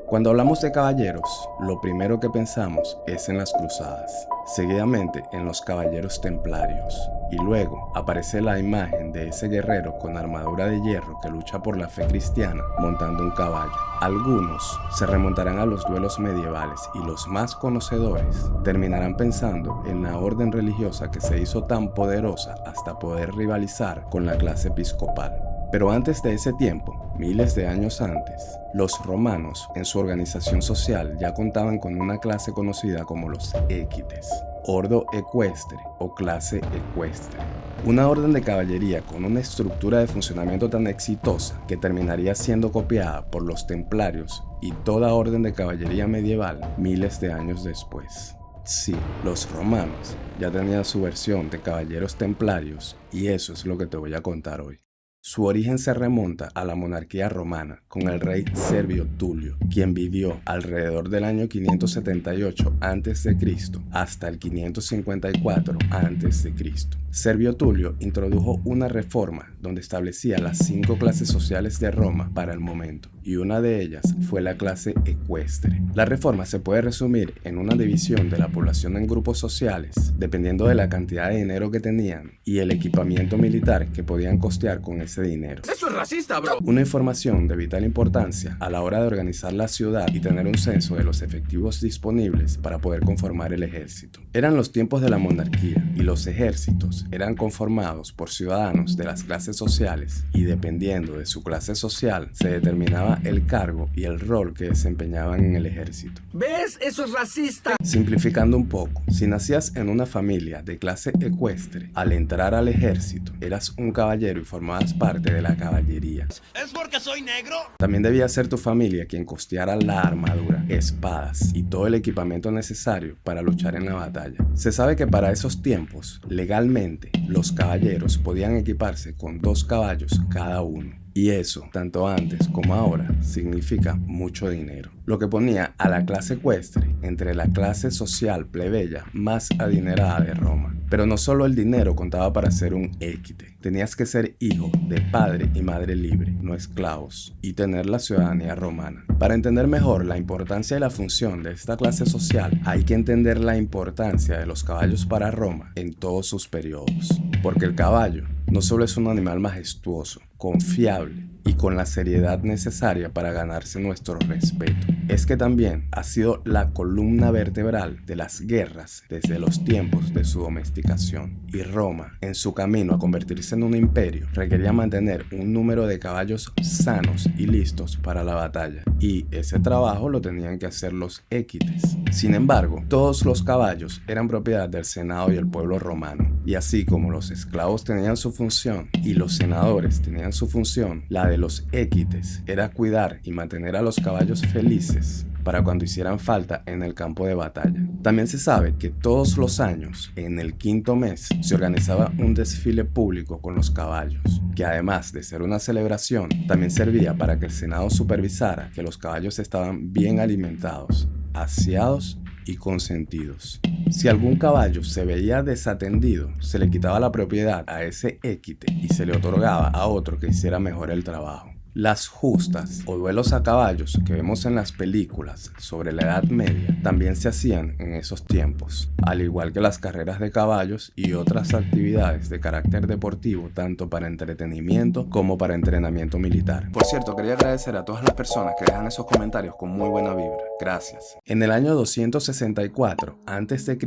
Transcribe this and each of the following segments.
Cuando hablamos de caballeros, lo primero que pensamos es en las cruzadas, seguidamente en los caballeros templarios, y luego aparece la imagen de ese guerrero con armadura de hierro que lucha por la fe cristiana montando un caballo. Algunos se remontarán a los duelos medievales y los más conocedores terminarán pensando en la orden religiosa que se hizo tan poderosa hasta poder rivalizar con la clase episcopal. Pero antes de ese tiempo, miles de años antes, los romanos en su organización social ya contaban con una clase conocida como los equites, ordo ecuestre o clase ecuestre. Una orden de caballería con una estructura de funcionamiento tan exitosa que terminaría siendo copiada por los templarios y toda orden de caballería medieval miles de años después. Sí, los romanos ya tenían su versión de caballeros templarios y eso es lo que te voy a contar hoy. Su origen se remonta a la monarquía romana con el rey Servio Tulio, quien vivió alrededor del año 578 a.C. hasta el 554 a.C. Servio Tulio introdujo una reforma donde establecía las 5 clases sociales de Roma para el momento, y una de ellas fue la clase ecuestre. La reforma se puede resumir en una división de la población en grupos sociales, dependiendo de la cantidad de dinero que tenían y el equipamiento militar que podían costear con ese dinero. ¡Eso es racista, bro! Una información de vital importancia a la hora de organizar la ciudad y tener un censo de los efectivos disponibles para poder conformar el ejército. Eran los tiempos de la monarquía y los ejércitos eran conformados por ciudadanos de las clases sociales y dependiendo de su clase social se determinaba el cargo y el rol que desempeñaban en el ejército. ¿Ves? ¡Eso es racista! Simplificando un poco, si nacías en una familia de clase ecuestre, al entrar al ejército eras un caballero y formabas parte de la caballería. ¿Es porque soy negro? También debía ser tu familia quien costeara la armadura, espadas y todo el equipamiento necesario para luchar en la batalla. Se sabe que para esos tiempos, legalmente, los caballeros podían equiparse con 2 caballos cada uno. Y eso, tanto antes como ahora, significa mucho dinero. Lo que ponía a la clase ecuestre entre la clase social plebeya más adinerada de Roma. Pero no solo el dinero contaba para ser un equite. Tenías que ser hijo de padre y madre libre, no esclavos, y tener la ciudadanía romana. Para entender mejor la importancia y la función de esta clase social, hay que entender la importancia de los caballos para Roma en todos sus periodos. Porque el caballo no solo es un animal majestuoso, confiable y con la seriedad necesaria para ganarse nuestro respeto, es que también ha sido la columna vertebral de las guerras desde los tiempos de su domesticación. Y Roma, en su camino a convertirse en un imperio, requería mantener un número de caballos sanos y listos para la batalla, y ese trabajo lo tenían que hacer los equites. Sin embargo, todos los caballos eran propiedad del Senado y el pueblo romano, y así como los esclavos tenían su función y los senadores tenían su función, la de los equites era cuidar y mantener a los caballos felices para cuando hicieran falta en el campo de batalla. También se sabe que todos los años, en el 5.º mes, se organizaba un desfile público con los caballos, que además de ser una celebración, también servía para que el Senado supervisara que los caballos estaban bien alimentados, aseados y consentidos. Si algún caballo se veía desatendido, se le quitaba la propiedad a ese equite y se le otorgaba a otro que hiciera mejor el trabajo. Las justas o duelos a caballos que vemos en las películas sobre la Edad Media también se hacían en esos tiempos, al igual que las carreras de caballos y otras actividades de carácter deportivo tanto para entretenimiento como para entrenamiento militar. Por cierto, quería agradecer a todas las personas que dejan esos comentarios con muy buena vibra. Gracias. En el año 264 a.C.,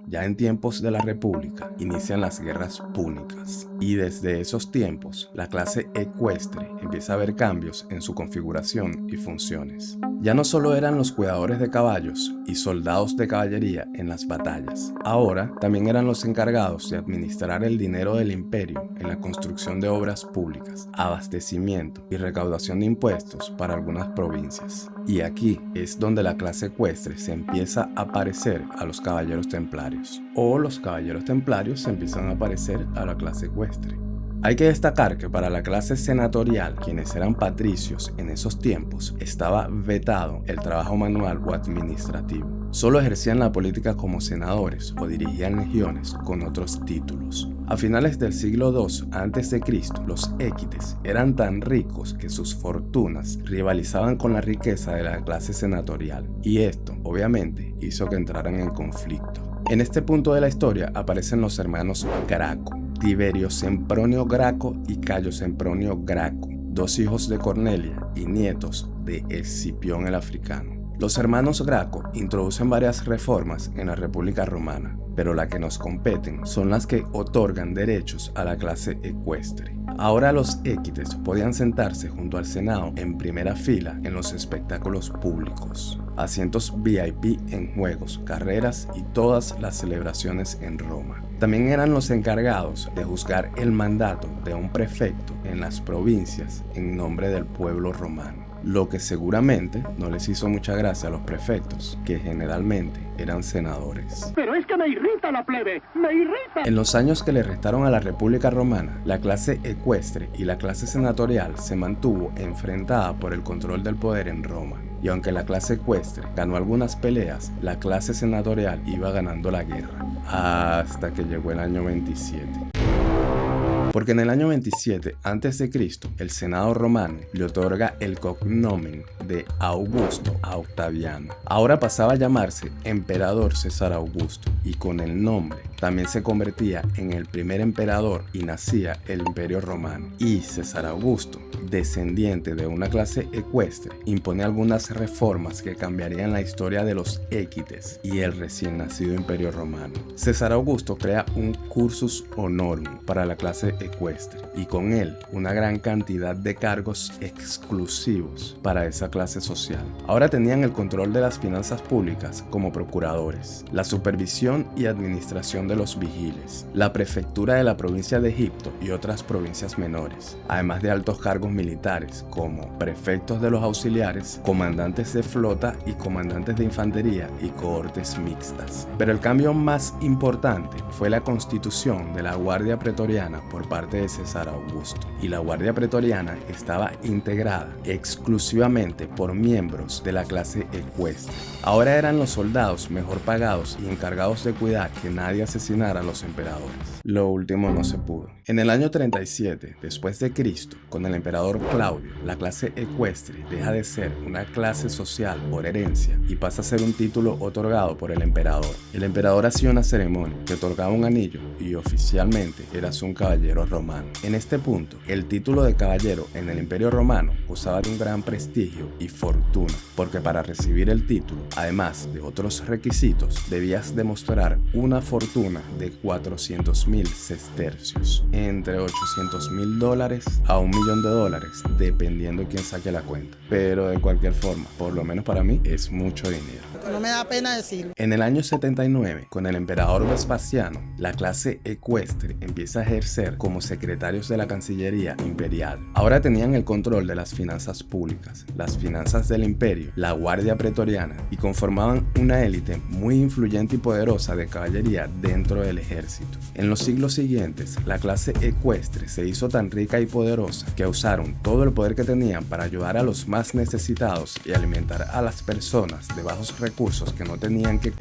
ya en tiempos de la República, inician las guerras púnicas. Y desde esos tiempos, la clase ecuestre empieza a ver cambios en su configuración y funciones. Ya no solo eran los cuidadores de caballos y soldados de caballería en las batallas, ahora también eran los encargados de administrar el dinero del imperio en la construcción de obras públicas, abastecimiento y recaudación de impuestos para algunas provincias. Y aquí es donde la clase ecuestre se empieza a parecer a los caballeros templarios, o los caballeros templarios se empiezan a parecer a la clase ecuestre. Hay que destacar que para la clase senatorial, quienes eran patricios en esos tiempos, estaba vetado el trabajo manual o administrativo. Solo ejercían la política como senadores o dirigían legiones con otros títulos. A finales del siglo II a.C., los équites eran tan ricos que sus fortunas rivalizaban con la riqueza de la clase senatorial, y esto, obviamente, hizo que entraran en conflicto. En este punto de la historia aparecen los hermanos Graco, Tiberio Sempronio Graco y Cayo Sempronio Graco, dos hijos de Cornelia y nietos de Escipión el Africano. Los hermanos Graco introducen varias reformas en la República Romana, pero las que nos competen son las que otorgan derechos a la clase ecuestre. Ahora los équites podían sentarse junto al Senado en primera fila en los espectáculos públicos, asientos VIP en juegos, carreras y todas las celebraciones en Roma. También eran los encargados de juzgar el mandato de un prefecto en las provincias en nombre del pueblo romano, lo que seguramente no les hizo mucha gracia a los prefectos, que generalmente eran senadores. Pero es que me irrita la plebe, me irrita. En los años que le restaron a la República Romana, la clase ecuestre y la clase senatorial se mantuvo enfrentada por el control del poder en Roma. Y aunque la clase ecuestre ganó algunas peleas, la clase senatorial iba ganando la guerra, hasta que llegó el año 27. Porque en el año 27 a.C., el Senado romano le otorga el cognomen de Augusto a Octaviano. Ahora pasaba a llamarse Emperador César Augusto, y con el nombre también se convertía en el primer emperador y nacía el Imperio Romano. Y César Augusto, descendiente de una clase ecuestre, impone algunas reformas que cambiarían la historia de los équites y el recién nacido Imperio Romano. César Augusto crea un cursus honorum para la clase ecuestre, y con él una gran cantidad de cargos exclusivos para esa clase social. Ahora tenían el control de las finanzas públicas como procuradores, la supervisión y administración de los vigiles, la prefectura de la provincia de Egipto y otras provincias menores, además de altos cargos militares como prefectos de los auxiliares, comandantes de flota y comandantes de infantería y cohortes mixtas. Pero el cambio más importante fue la constitución de la Guardia Pretoriana por parte de César Augusto, y la Guardia Pretoriana estaba integrada exclusivamente por miembros de la clase ecuestre. Ahora eran los soldados mejor pagados y encargados de cuidar que nadie asesinara a los emperadores. Lo último no se pudo. En el año 37 después de Cristo, con el emperador Claudio, la clase ecuestre deja de ser una clase social por herencia y pasa a ser un título otorgado por el emperador. El emperador hacía una ceremonia, te otorgaba un anillo y oficialmente eras un caballero romano. En este punto, el título de caballero en el Imperio Romano gozaba de un gran prestigio y fortuna, porque para recibir el título, además de otros requisitos, debías demostrar una fortuna de 400.000 sestercios, entre $800.000 a $1 millón, dependiendo de quién saque la cuenta. Pero de cualquier forma, por lo menos para mí, es mucho dinero. No me da pena decirlo. En el año 79, con el emperador Vespasiano, la clase ecuestre empieza a ejercer como secretarios de la Cancillería Imperial. Ahora tenían el control de las finanzas públicas, las finanzas del imperio, la Guardia Pretoriana, y conformaban una élite muy influyente y poderosa de caballería dentro del ejército. En los siglos siguientes, la clase ecuestre se hizo tan rica y poderosa que usaron todo el poder que tenían para ayudar a los más necesitados y alimentar a las personas de bajos recursos que no tenían que...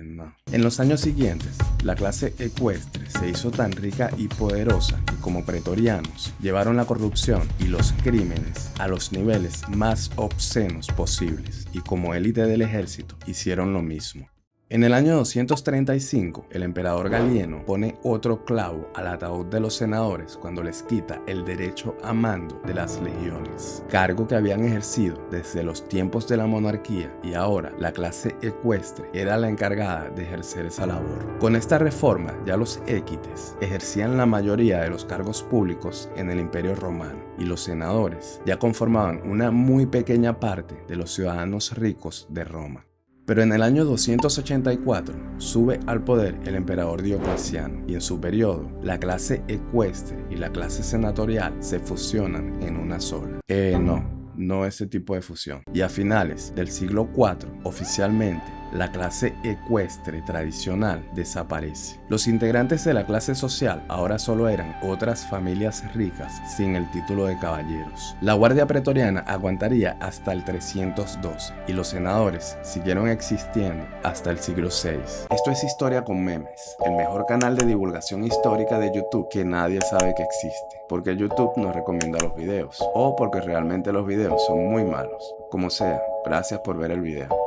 no. En los años siguientes, la clase ecuestre se hizo tan rica y poderosa que como pretorianos llevaron la corrupción y los crímenes a los niveles más obscenos posibles, y como élite del ejército hicieron lo mismo. En el año 235, el emperador Galieno pone otro clavo al ataúd de los senadores cuando les quita el derecho a mando de las legiones, cargo que habían ejercido desde los tiempos de la monarquía, y ahora la clase ecuestre era la encargada de ejercer esa labor. Con esta reforma, ya los équites ejercían la mayoría de los cargos públicos en el Imperio Romano, y los senadores ya conformaban una muy pequeña parte de los ciudadanos ricos de Roma. Pero en el año 284 sube al poder el emperador Diocleciano, y en su periodo la clase ecuestre y la clase senatorial se fusionan en una sola. No ese tipo de fusión. Y a finales del siglo IV, oficialmente, la clase ecuestre tradicional desaparece. Los integrantes de la clase social ahora solo eran otras familias ricas sin el título de caballeros. La Guardia Pretoriana aguantaría hasta el 312 y los senadores siguieron existiendo hasta el siglo VI. Esto es Historia con Memes, el mejor canal de divulgación histórica de YouTube que nadie sabe que existe, porque YouTube no recomienda los videos o porque realmente los videos son muy malos. Como sea, gracias por ver el video.